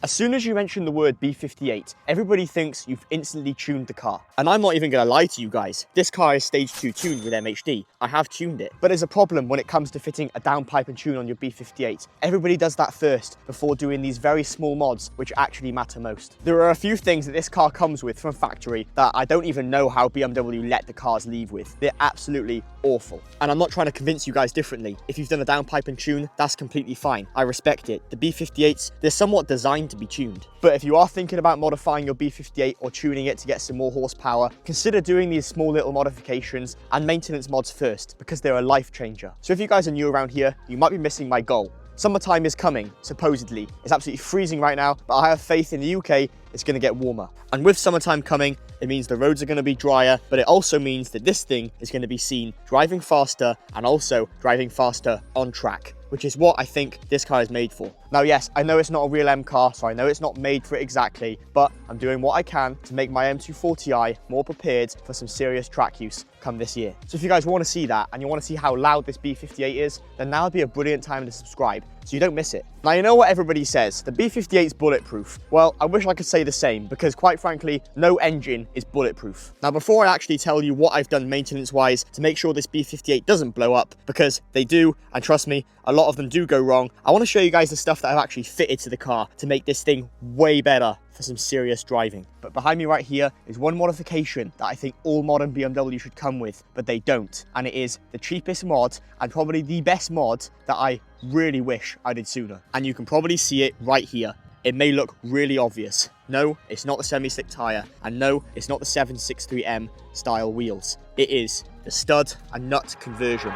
As soon as you mention the word B58, everybody thinks you've instantly tuned the car. And I'm not even going to lie to you guys. This car is stage 2 tuned with MHD. I have tuned it. But there's a problem when it comes to fitting a downpipe and tune on your B58. Everybody does that first before doing these very small mods which actually matter most. There are a few things that this car comes with from factory that I don't even know how BMW let the cars leave with. They're absolutely awful. And I'm not trying to convince you guys differently. If you've done a downpipe and tune, that's completely fine. I respect it. The B58s, they're somewhat designed to be tuned. But if you are thinking about modifying your B58 or tuning it to get some more horsepower, consider doing these small little modifications and maintenance mods first, because they're a life changer. So if you guys are new around here, you might be missing my goal. Summertime is coming, supposedly. It's absolutely freezing right now, but I have faith in the UK it's going to get warmer. And with summertime coming, it means the roads are going to be drier, but it also means that this thing is going to be seen driving faster and also driving faster on track, which is what I think this car is made for. Now, yes, I know it's not a real M car, so I know it's not made for it exactly, but I'm doing what I can to make my M240i more prepared for some serious track use come this year. So if you guys want to see that and you want to see how loud this B58 is, then now would be a brilliant time to subscribe so you don't miss it. Now, you know what everybody says, the B58 is bulletproof. Well, I wish I could say the same, because quite frankly, no engine is bulletproof. Now, before I actually tell you what I've done maintenance-wise to make sure this B58 doesn't blow up, because they do, and trust me, a lot of them do go wrong, I want to show you guys the stuff that I've actually fitted to the car to make this thing way better for some serious driving. But behind me right here is one modification that I think all modern BMW should come with, but they don't. And it is the cheapest mod and probably the best mod that I really wish I did sooner. And you can probably see it right here. It may look really obvious. No, it's not the semi-slick tyre, and no, it's not the 763M style wheels. It is the stud and nut conversion.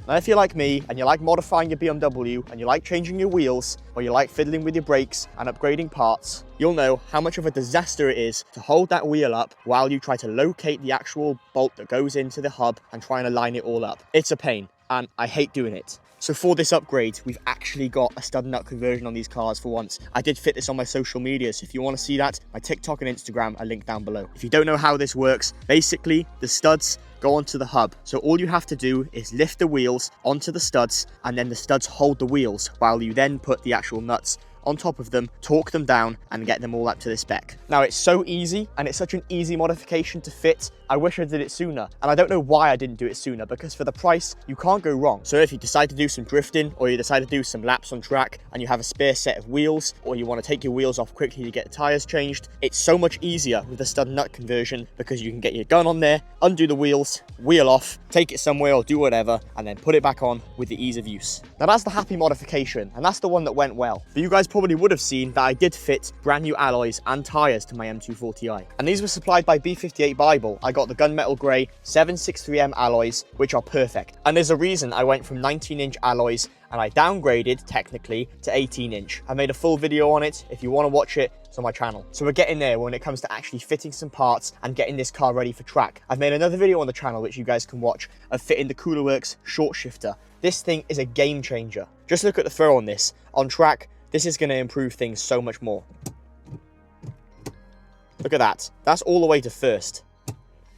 Now, if you're like me and you like modifying your BMW and you like changing your wheels, or you like fiddling with your brakes and upgrading parts, you'll know how much of a disaster it is to hold that wheel up while you try to locate the actual bolt that goes into the hub and try and align it all up. It's a pain, and I hate doing it. So for this upgrade, we've actually got a stud nut conversion on these cars for once. I did fit this on my social media, so if you want to see that, my TikTok and Instagram are linked down below. If you don't know how this works, basically the studs go onto the hub. So all you have to do is lift the wheels onto the studs, and then the studs hold the wheels while you then put the actual nuts on top of them, torque them down, and get them all up to the spec. Now, it's so easy, and it's such an easy modification to fit. I wish I did it sooner, and I don't know why I didn't do it sooner, because for the price, you can't go wrong. So if you decide to do some drifting, or you decide to do some laps on track, and you have a spare set of wheels, or you want to take your wheels off quickly to get the tires changed, it's so much easier with the stud nut conversion, because you can get your gun on there, undo the wheels, wheel off, take it somewhere or do whatever, and then put it back on with the ease of use. Now, that's the happy modification, and that's the one that went well. But you guys probably would have seen that I did fit brand new alloys and tires to my M240i, and these were supplied by B58 Bible. I got the gunmetal grey 763M alloys, which are perfect, and there's a reason I went from 19-inch alloys and I downgraded technically to 18-inch. I made a full video on it. If you want to watch it, it's on my channel. So we're getting there when it comes to actually fitting some parts and getting this car ready for track. I've made another video on the channel which you guys can watch of fitting the Cooler Works short shifter. This thing is a game changer. Just look at the throw on this. On track, this is going to improve things so much more. Look at that. That's all the way to first,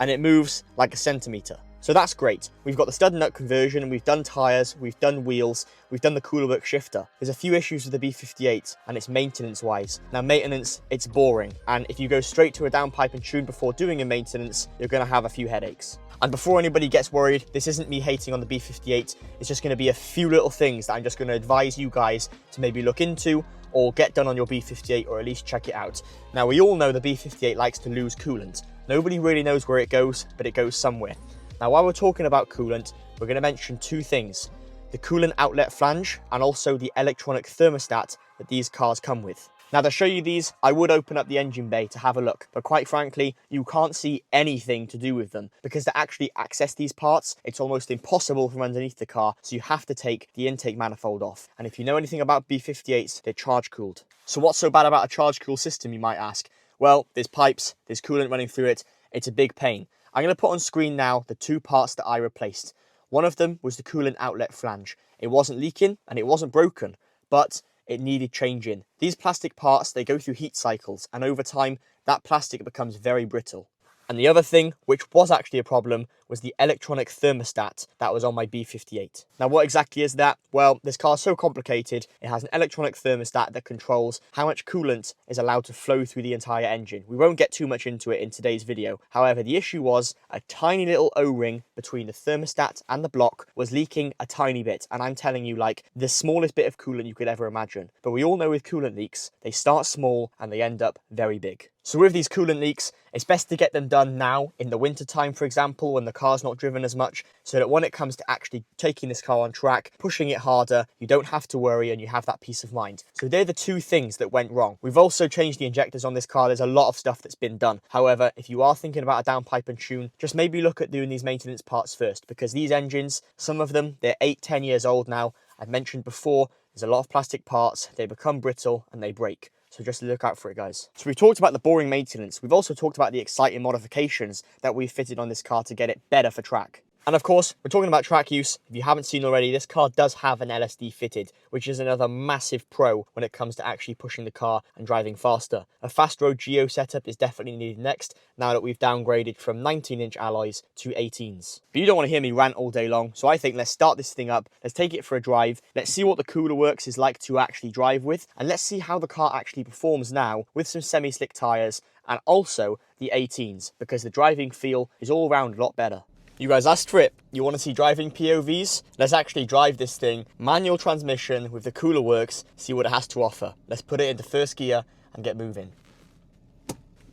and it moves like a centimetre. So that's great. We've got the stud nut conversion, we've done tyres, we've done wheels, we've done the Cooler Works shifter. There's a few issues with the B58, and it's maintenance-wise. Now, maintenance, it's boring, and if you go straight to a downpipe and tune before doing a maintenance, you're going to have a few headaches. And before anybody gets worried, this isn't me hating on the B58, it's just going to be a few little things that I'm just going to advise you guys to maybe look into or get done on your B58, or at least check it out. Now, we all know the B58 likes to lose coolant. Nobody really knows where it goes, but it goes somewhere. Now, while we're talking about coolant, we're going to mention two things: the coolant outlet flange and also the electronic thermostat that these cars come with. Now, to show you these, I would open up the engine bay to have a look, but quite frankly, you can't see anything to do with them, because to actually access these parts, it's almost impossible from underneath the car, so you have to take the intake manifold off. And if you know anything about B58s, they're charge cooled. So what's so bad about a charge cool system, you might ask? Well, there's pipes, there's coolant running through it, it's a big pain. I'm going to put on screen now the two parts that I replaced. One of them was the coolant outlet flange. It wasn't leaking and it wasn't broken, but it needed changing. These plastic parts, they go through heat cycles, and over time, that plastic becomes very brittle. And the other thing, which was actually a problem, was the electronic thermostat that was on my B58. Now, what exactly is that? Well, this car is so complicated, it has an electronic thermostat that controls how much coolant is allowed to flow through the entire engine. We won't get too much into it in today's video. However, the issue was a tiny little O-ring between the thermostat and the block was leaking a tiny bit. And I'm telling you, like, the smallest bit of coolant you could ever imagine. But we all know with coolant leaks, they start small and they end up very big. So with these coolant leaks, it's best to get them done now in the winter time, for example, when the car's not driven as much, so that when it comes to actually taking this car on track, pushing it harder, you don't have to worry and you have that peace of mind. So they're the two things that went wrong. We've also changed the injectors on this car. There's a lot of stuff that's been done. However, if you are thinking about a downpipe and tune, just maybe look at doing these maintenance parts first, because these engines, some of them, they're 8-10 years old now. I've mentioned before, there's a lot of plastic parts, they become brittle and they break. So just look out for it, guys. So we've talked about the boring maintenance. We've also talked about the exciting modifications that we've fitted on this car to get it better for track. And of course, we're talking about track use. If you haven't seen already, this car does have an LSD fitted, which is another massive pro when it comes to actually pushing the car and driving faster. A fast road geo setup is definitely needed next, now that we've downgraded from 19-inch alloys to 18s. But you don't want to hear me rant all day long, so I think let's start this thing up, let's take it for a drive, let's see what the Cooler Works is like to actually drive with, and let's see how the car actually performs now with some semi-slick tyres and also the 18s, because the driving feel is all around a lot better. You guys asked for it. You want to see driving POVs? Let's actually drive this thing, manual transmission with the Cooler Works, see what it has to offer. Let's put it into first gear and get moving.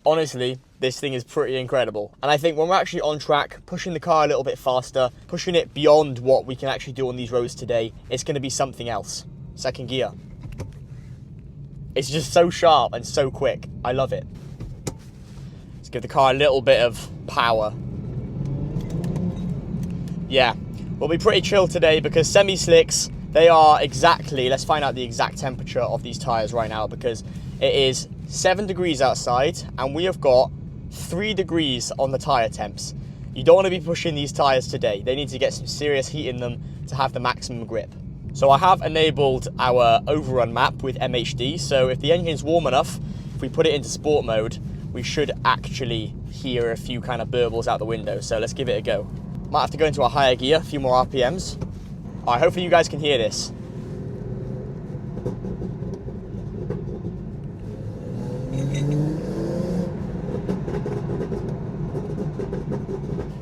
Honestly, this thing is pretty incredible. And I think when we're actually on track, pushing the car a little bit faster, pushing it beyond what we can actually do on these roads today, it's going to be something else. Second gear. It's just so sharp and so quick. I love it. Let's give the car a little bit of power. Yeah, we'll be pretty chill today because semi-slicks, they are exactly, let's find out the exact temperature of these tyres right now, because it is 7 degrees outside and we have got 3 degrees on the tyre temps. You don't want to be pushing these tyres today. They need to get some serious heat in them to have the maximum grip. So I have enabled our overrun map with MHD, so if the engine's warm enough, if we put it into sport mode, we should actually hear a few kind of burbles out the window. So let's give it a go. Might have to go into a higher gear, a few more RPMs. All right, hopefully you guys can hear this.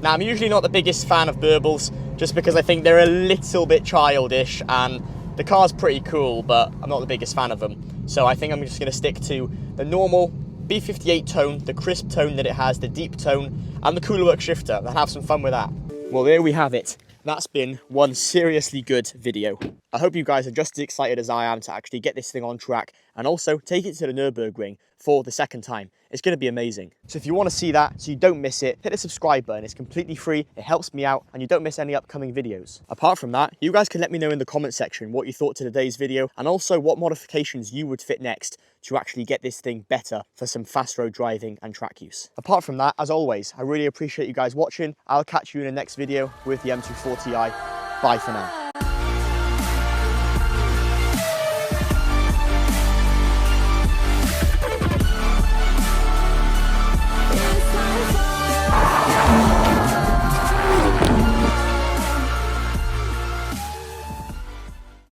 Now, I'm usually not the biggest fan of burbles, just because I think they're a little bit childish, and the car's pretty cool, but I'm not the biggest fan of them. So I think I'm just going to stick to the normal B58 tone, the crisp tone that it has, the deep tone, and the Cooler Works shifter, and have some fun with that. Well, there we have it. That's been one seriously good video. I hope you guys are just as excited as I am to actually get this thing on track and also take it to the Nürburgring for the second time. It's going to be amazing. So if you want to see that so you don't miss it, hit the subscribe button. It's completely free, it helps me out, and you don't miss any upcoming videos. Apart from that, you guys can let me know in the comment section what you thought to today's video and also what modifications you would fit next to actually get this thing better for some fast road driving and track use. Apart from that, as always, I really appreciate you guys watching. I'll catch you in the next video with the M240i. Bye for now.